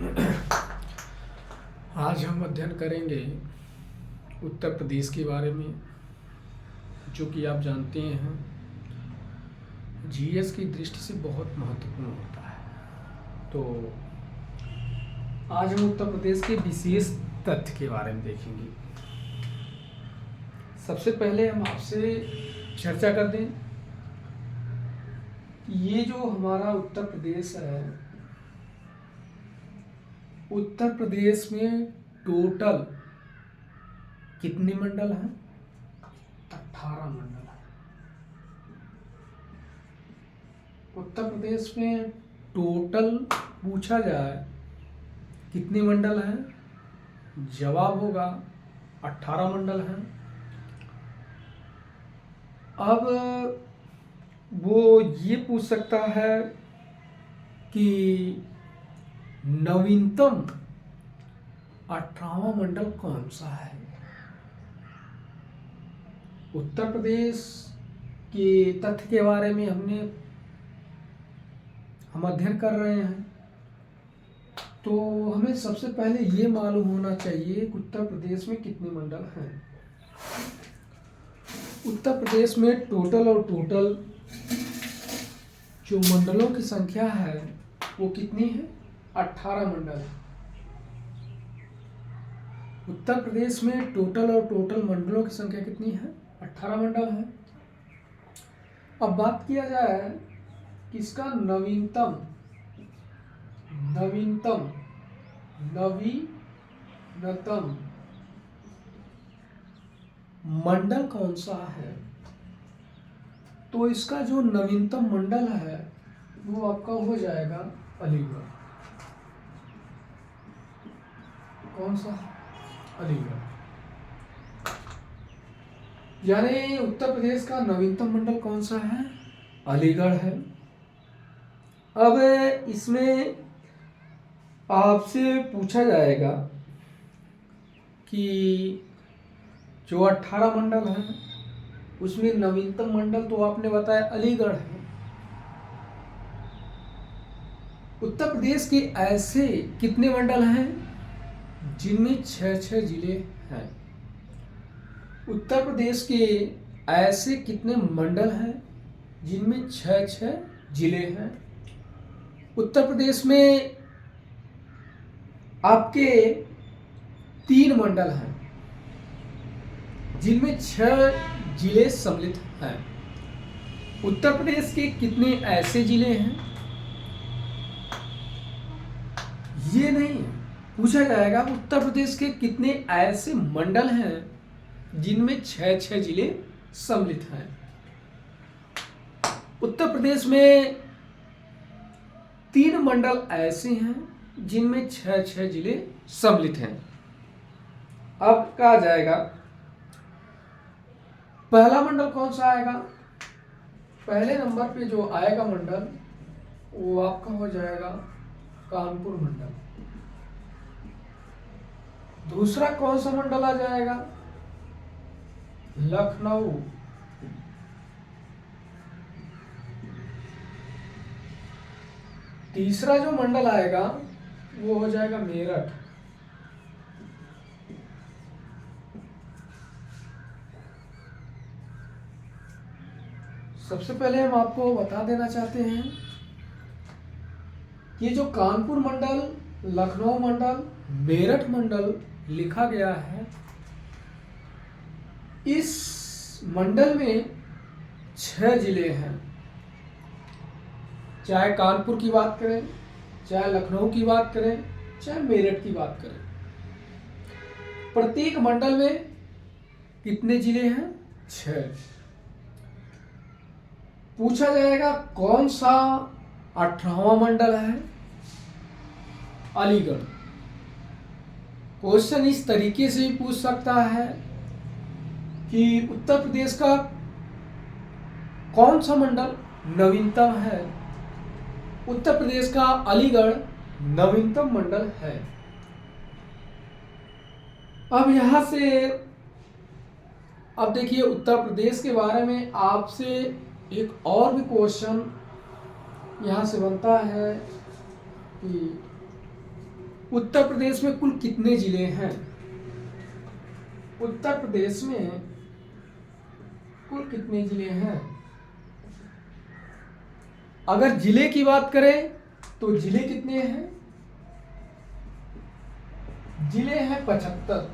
आज हम अध्ययन करेंगे उत्तर प्रदेश के बारे में, जो कि आप जानते हैं जीएस की दृष्टि से बहुत महत्वपूर्ण होता है। तो आज हम उत्तर प्रदेश के विशेष तथ्य के बारे में देखेंगे। सबसे पहले हम आपसे चर्चा कर दें कि ये जो हमारा उत्तर प्रदेश है, उत्तर प्रदेश में टोटल कितने मंडल हैं? 18 मंडल हैं। उत्तर प्रदेश में टोटल पूछा जाए कितने मंडल हैं, जवाब होगा 18 मंडल हैं। अब वो ये पूछ सकता है कि नवीनतम 18वां मंडल कौन सा है। उत्तर प्रदेश के तथ्य के बारे में हम अध्ययन कर रहे हैं, तो हमें सबसे पहले ये मालूम होना चाहिए कि उत्तर प्रदेश में कितने मंडल हैं। उत्तर प्रदेश में टोटल जो मंडलों की संख्या है वो कितनी है? 18 मंडल। उत्तर प्रदेश में टोटल मंडलों की संख्या कितनी है? 18 मंडल है। अब बात किया जाए कि इसका नवीनतम मंडल कौन सा है, तो इसका जो नवीनतम मंडल है वो आपका हो जाएगा अलीगढ़। कौन सा? अलीगढ़। यानी उत्तर प्रदेश का नवीनतम मंडल कौन सा है? अलीगढ़ है। अब इसमें आपसे पूछा जाएगा कि जो 18 मंडल हैं उसमें नवीनतम मंडल तो आपने बताया अलीगढ़ है। उत्तर प्रदेश के ऐसे कितने मंडल हैं जिनमें 6 जिले हैं? उत्तर प्रदेश के ऐसे कितने मंडल हैं जिनमें 6 जिले हैं? उत्तर प्रदेश में आपके 3 मंडल हैं जिनमें 6 जिले सम्मिलित हैं। उत्तर प्रदेश के कितने ऐसे जिले हैं? ये नहीं पूछा जाएगा उत्तर प्रदेश के कितने ऐसे मंडल हैं जिनमें 6 जिले सम्मिलित हैं। उत्तर प्रदेश में 3 मंडल ऐसे हैं जिनमें 6 जिले सम्मिलित हैं। अब कहा जाएगा पहला मंडल कौन सा आएगा? पहले नंबर पे जो आएगा मंडल वो आपका हो जाएगा कानपुर मंडल। दूसरा कौन सा मंडल आ जाएगा? लखनऊ। तीसरा जो मंडल आएगा वो हो जाएगा मेरठ। सबसे पहले हम आपको बता देना चाहते हैं कि ये जो कानपुर मंडल, लखनऊ मंडल, मेरठ मंडल लिखा गया है, इस मंडल में 6 जिले हैं। चाहे कानपुर की बात करें, चाहे लखनऊ की बात करें, चाहे मेरठ की बात करें, प्रत्येक मंडल में कितने जिले हैं? 6। पूछा जाएगा कौन सा 18वां मंडल है? अलीगढ़। क्वेश्चन इस तरीके से भी पूछ सकता है कि उत्तर प्रदेश का कौन सा मंडल नवीनतम है? उत्तर प्रदेश का अलीगढ़ नवीनतम मंडल है। अब यहां से अब देखिए उत्तर प्रदेश के बारे में आपसे एक और भी क्वेश्चन यहाँ से बनता है कि उत्तर प्रदेश में कुल कितने जिले हैं? उत्तर प्रदेश में कुल कितने जिले हैं? अगर जिले की बात करें तो जिले कितने हैं? जिले हैं 75।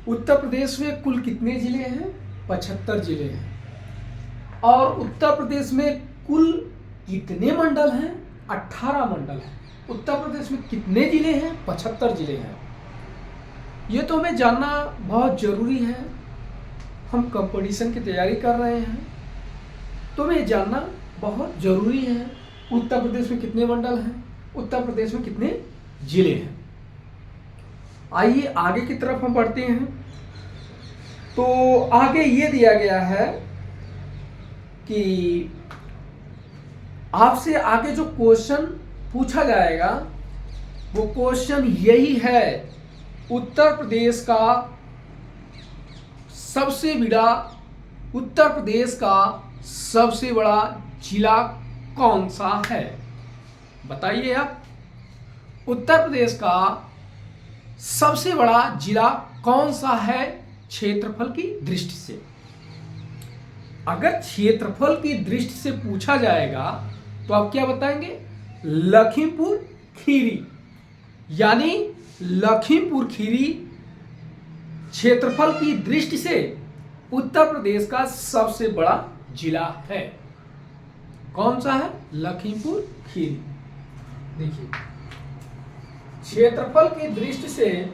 उत्तर प्रदेश में कुल कितने जिले हैं? 75 जिले हैं। और उत्तर प्रदेश में कुल कितने मंडल हैं? 18 मंडल हैं। उत्तर प्रदेश में कितने जिले हैं? 75 जिले हैं। ये तो हमें जानना बहुत जरूरी है। हम कंपटीशन की तैयारी कर रहे हैं तो हमें जानना बहुत जरूरी है उत्तर प्रदेश में कितने मंडल हैं, उत्तर प्रदेश में कितने जिले हैं। आइए आगे की तरफ हम बढ़ते हैं। तो आगे ये दिया गया है कि आपसे आगे जो क्वेश्चन पूछा जाएगा वो क्वेश्चन यही है, उत्तर प्रदेश का सबसे बड़ा जिला कौन सा है? बताइए आप, उत्तर प्रदेश का सबसे बड़ा जिला कौन सा है क्षेत्रफल की दृष्टि से? अगर क्षेत्रफल की दृष्टि से पूछा जाएगा तो आप क्या बताएंगे? लखीमपुर खीरी। यानी लखीमपुर खीरी क्षेत्रफल की दृष्टि से उत्तर प्रदेश का सबसे बड़ा जिला है। कौन सा है? लखीमपुर खीरी। देखिए, क्षेत्रफल की दृष्टि से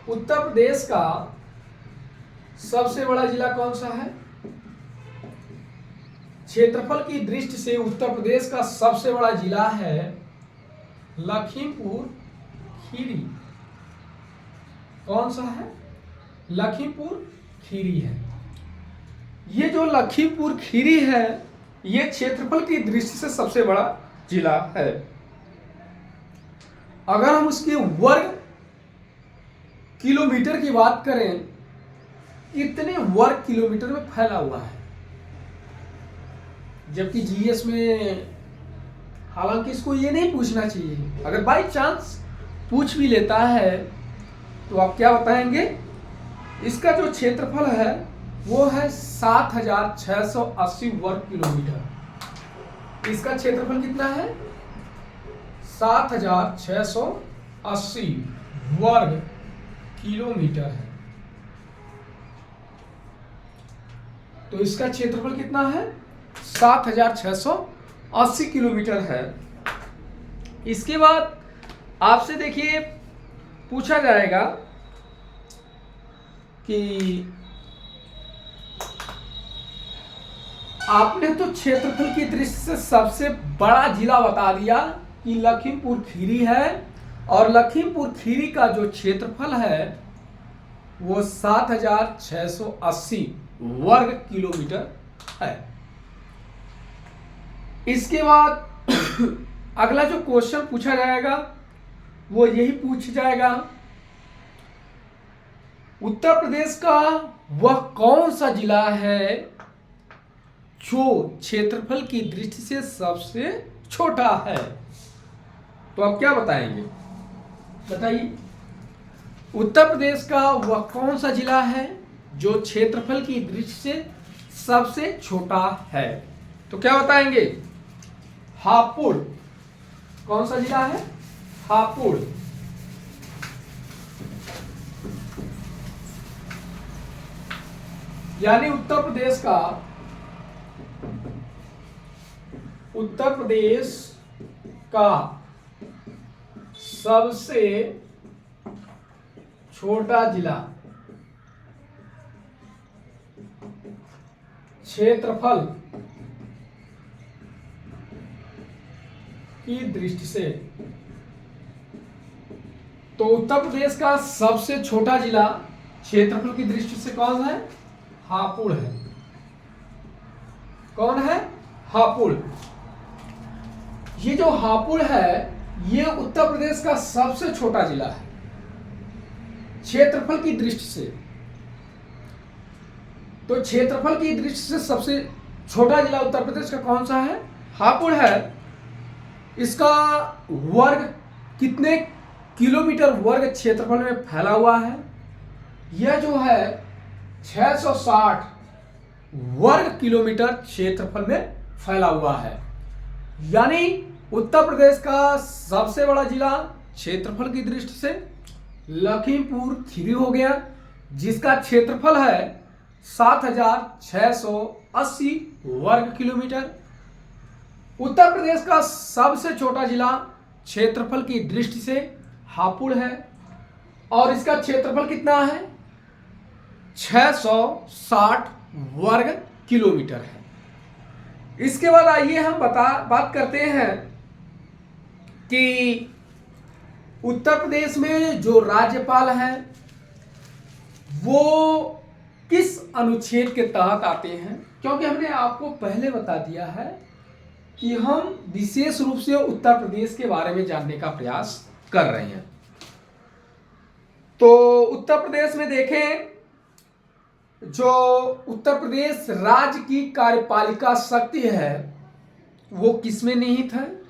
उत्तर प्रदेश का सबसे बड़ा जिला कौन सा है? क्षेत्रफल की दृष्टि से उत्तर प्रदेश का सबसे बड़ा जिला है लखीमपुर खीरी। कौन सा है? लखीमपुर खीरी है। ये जो लखीमपुर खीरी है ये क्षेत्रफल की दृष्टि से सबसे बड़ा जिला है। अगर हम उसके वर्ग किलोमीटर की बात करें, इतने वर्ग किलोमीटर में फैला हुआ है। जबकि जीएस में हालांकि इसको ये नहीं पूछना चाहिए, अगर बाई चांस पूछ भी लेता है तो आप क्या बताएंगे? इसका जो क्षेत्रफल है वो है 7680 वर्ग किलोमीटर। इसका क्षेत्रफल कितना है? 7680 वर्ग किलोमीटर है। तो इसका क्षेत्रफल कितना है? 7680 किलोमीटर है। इसके बाद आपसे देखिए पूछा जाएगा कि आपने तो क्षेत्रफल की दृष्टि से सबसे बड़ा जिला बता दिया कि लखीमपुर खीरी है, और लखीमपुर खीरी का जो क्षेत्रफल है वो 7680 वर्ग किलोमीटर है। इसके बाद अगला जो क्वेश्चन पूछा जाएगा वो यही पूछ जाएगा, उत्तर प्रदेश का वह कौन सा जिला है जो क्षेत्रफल की दृष्टि से सबसे छोटा है? तो आप क्या बताएंगे? बताइए, उत्तर प्रदेश का वह कौन सा जिला है जो क्षेत्रफल की दृष्टि से सबसे छोटा है? तो क्या बताएंगे? हापुड़। कौन सा जिला है? हापुड़। यानी उत्तर प्रदेश का सबसे छोटा जिला क्षेत्रफल की दृष्टि से, तो उत्तर प्रदेश का सबसे छोटा जिला क्षेत्रफल की दृष्टि से कौन है? हापुड़ है। कौन है? हापुड़। ये जो हापुड़ है ये उत्तर प्रदेश का सबसे छोटा जिला है क्षेत्रफल की दृष्टि से। तो क्षेत्रफल की दृष्टि से सबसे छोटा जिला उत्तर प्रदेश का कौन सा है? हापुड़ है। इसका वर्ग कितने किलोमीटर वर्ग क्षेत्रफल में फैला हुआ है? यह जो है 660 वर्ग किलोमीटर क्षेत्रफल में फैला हुआ है। यानी उत्तर प्रदेश का सबसे बड़ा जिला क्षेत्रफल की दृष्टि से लखीमपुर खीरी हो गया, जिसका क्षेत्रफल है 7680 वर्ग किलोमीटर। उत्तर प्रदेश का सबसे छोटा जिला क्षेत्रफल की दृष्टि से हापुड़ है और इसका क्षेत्रफल कितना है? 660 वर्ग किलोमीटर है। इसके बाद आइए हम बात करते हैं कि उत्तर प्रदेश में जो राज्यपाल हैं वो किस अनुच्छेद के तहत आते हैं, क्योंकि हमने आपको पहले बता दिया है कि हम विशेष रूप से उत्तर प्रदेश के बारे में जानने का प्रयास कर रहे हैं। तो उत्तर प्रदेश में देखें, जो उत्तर प्रदेश राज्य की कार्यपालिका शक्ति है वो किसमें निहित है?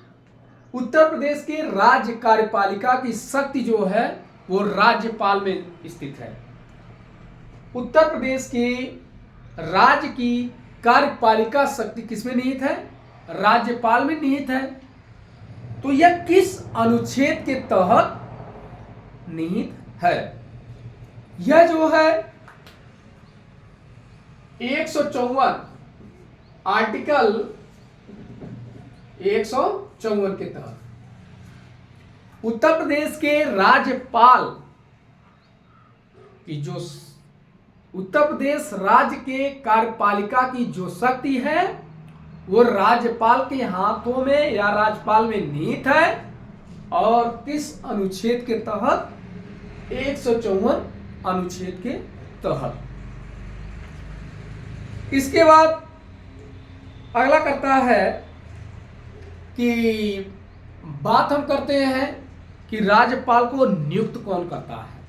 उत्तर प्रदेश के राज्य कार्यपालिका की शक्ति जो है वो राज्यपाल में स्थित है। उत्तर प्रदेश के राज्य की कार्यपालिका शक्ति किसमें निहित है? राज्यपाल में निहित है। तो यह किस अनुच्छेद के तहत निहित है? यह जो है 154 आर्टिकल 154 के तहत उत्तर प्रदेश के राज्यपाल की जो उत्तर प्रदेश राज्य के कार्यपालिका की जो शक्ति है वो राज्यपाल के हाथों में या राज्यपाल में निहित है। और किस अनुच्छेद के तहत? 154 अनुच्छेद के तहत। इसके बाद अगला करता है कि बात हम करते हैं कि राज्यपाल को नियुक्त कौन करता है,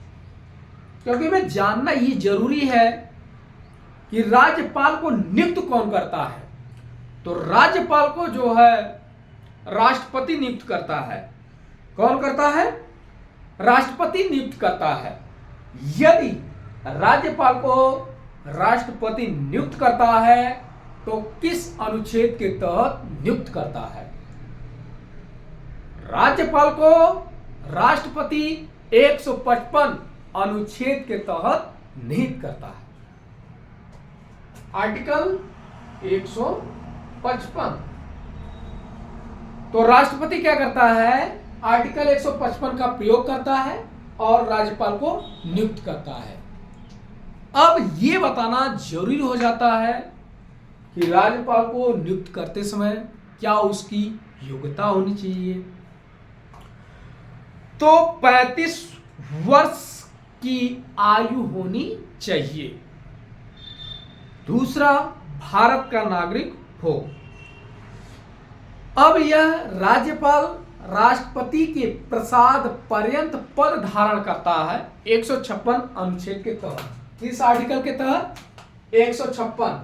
क्योंकि हमें जानना ये जरूरी है कि राज्यपाल को नियुक्त कौन करता है। तो राज्यपाल को जो है राष्ट्रपति नियुक्त करता है। कौन करता है? राष्ट्रपति नियुक्त करता है। यदि राज्यपाल को राष्ट्रपति नियुक्त करता है तो किस अनुच्छेद के तहत नियुक्त करता है? राज्यपाल को राष्ट्रपति 155 अनुच्छेद के तहत नियुक्त करता है। आर्टिकल 155। तो राष्ट्रपति क्या करता है? आर्टिकल 155 का प्रयोग करता है और राज्यपाल को नियुक्त करता है। अब ये बताना जरूरी हो जाता है कि राज्यपाल को नियुक्त करते समय क्या उसकी योग्यता होनी चाहिए। तो 35 वर्ष की आयु होनी चाहिए। दूसरा, भारत का नागरिक हो। अब यह राज्यपाल राष्ट्रपति के प्रसाद पर्यंत पद धारण करता है 156 अनुच्छेद के तहत। इस आर्टिकल के तहत 156।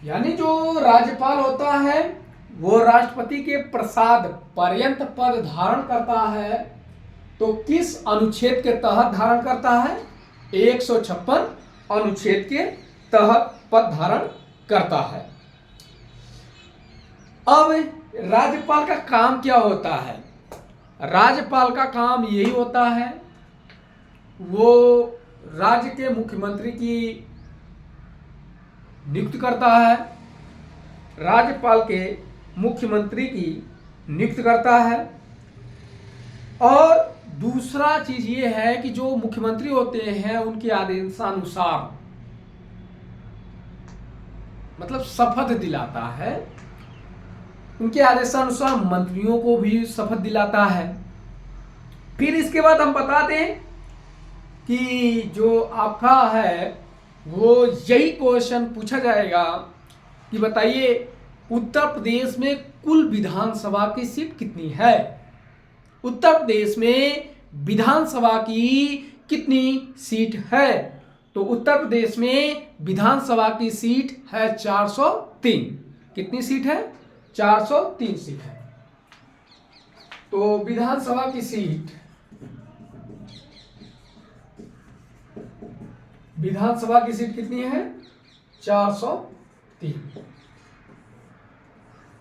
यानी जो राज्यपाल होता है वो राष्ट्रपति के प्रसाद पर्यंत पद धारण करता है। तो किस अनुच्छेद के तहत धारण करता है? 156 अनुच्छेद के तहत पद धारण करता है। अब राज्यपाल का काम क्या होता है? राज्यपाल का काम यही होता है, वो राज्य के मुख्यमंत्री की नियुक्ति करता है, राज्यपाल के मुख्यमंत्री की नियुक्ति करता है। और दूसरा चीज ये है कि जो मुख्यमंत्री होते हैं उनके आदेशानुसार मतलब शपथ दिलाता है, उनके आदेशानुसार मंत्रियों को भी शपथ दिलाता है। फिर इसके बाद हम बता दें कि जो आपका है वो यही क्वेश्चन पूछा जाएगा कि बताइए उत्तर प्रदेश में कुल विधानसभा की सीट कितनी है? उत्तर प्रदेश में विधानसभा की कितनी सीट है? तो उत्तर प्रदेश में विधानसभा की सीट है 403। कितनी सीट है? 403 सीट है। तो विधानसभा की सीट, विधानसभा की सीट कितनी है? 403।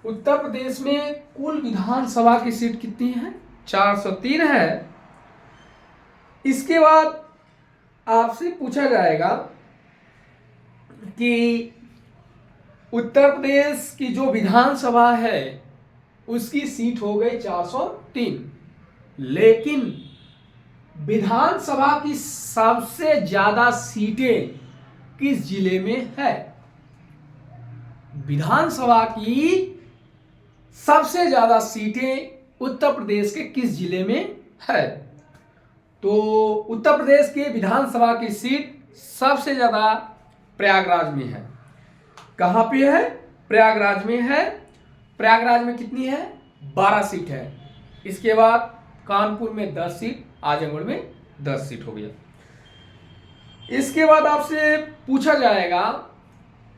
उत्तर प्रदेश में कुल विधानसभा की सीट कितनी है? 403 है। इसके बाद आपसे पूछा जाएगा कि उत्तर प्रदेश की जो विधानसभा है उसकी सीट हो गई 403, लेकिन विधानसभा की सबसे ज्यादा सीटें किस जिले में है? विधानसभा की सबसे ज्यादा सीटें उत्तर प्रदेश के किस जिले में है? तो उत्तर प्रदेश के विधानसभा की सीट सबसे ज्यादा प्रयागराज में है। कहां पे है? प्रयागराज में है। प्रयागराज में कितनी है? 12 सीट है। इसके बाद कानपुर में 10 सीट, आजमगढ़ में 10 सीट हो गया। इसके बाद आपसे पूछा जाएगा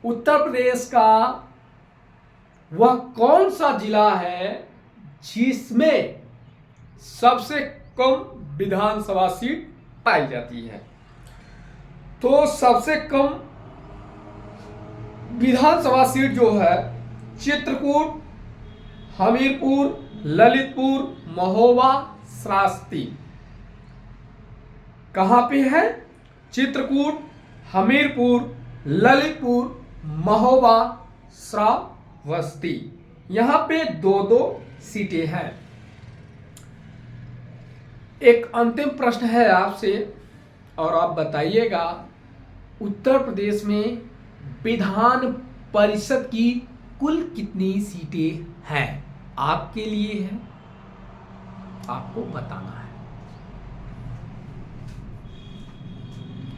उत्तर प्रदेश का वह कौन सा जिला है जिसमें सबसे कम विधानसभा सीट पाई जाती है? तो सबसे कम विधानसभा सीट जो है चित्रकूट, हमीरपुर, ललितपुर, महोबा, श्रावस्ती। कहां पे है? चित्रकूट, हमीरपुर, ललितपुर, महोबा, श्रावस्ती। यहां पे 2-2 सीटें हैं। एक अंतिम प्रश्न है आपसे और आप बताइएगा उत्तर प्रदेश में विधान परिषद की कुल कितनी सीटें हैं? आपके लिए है, आपको बताना है।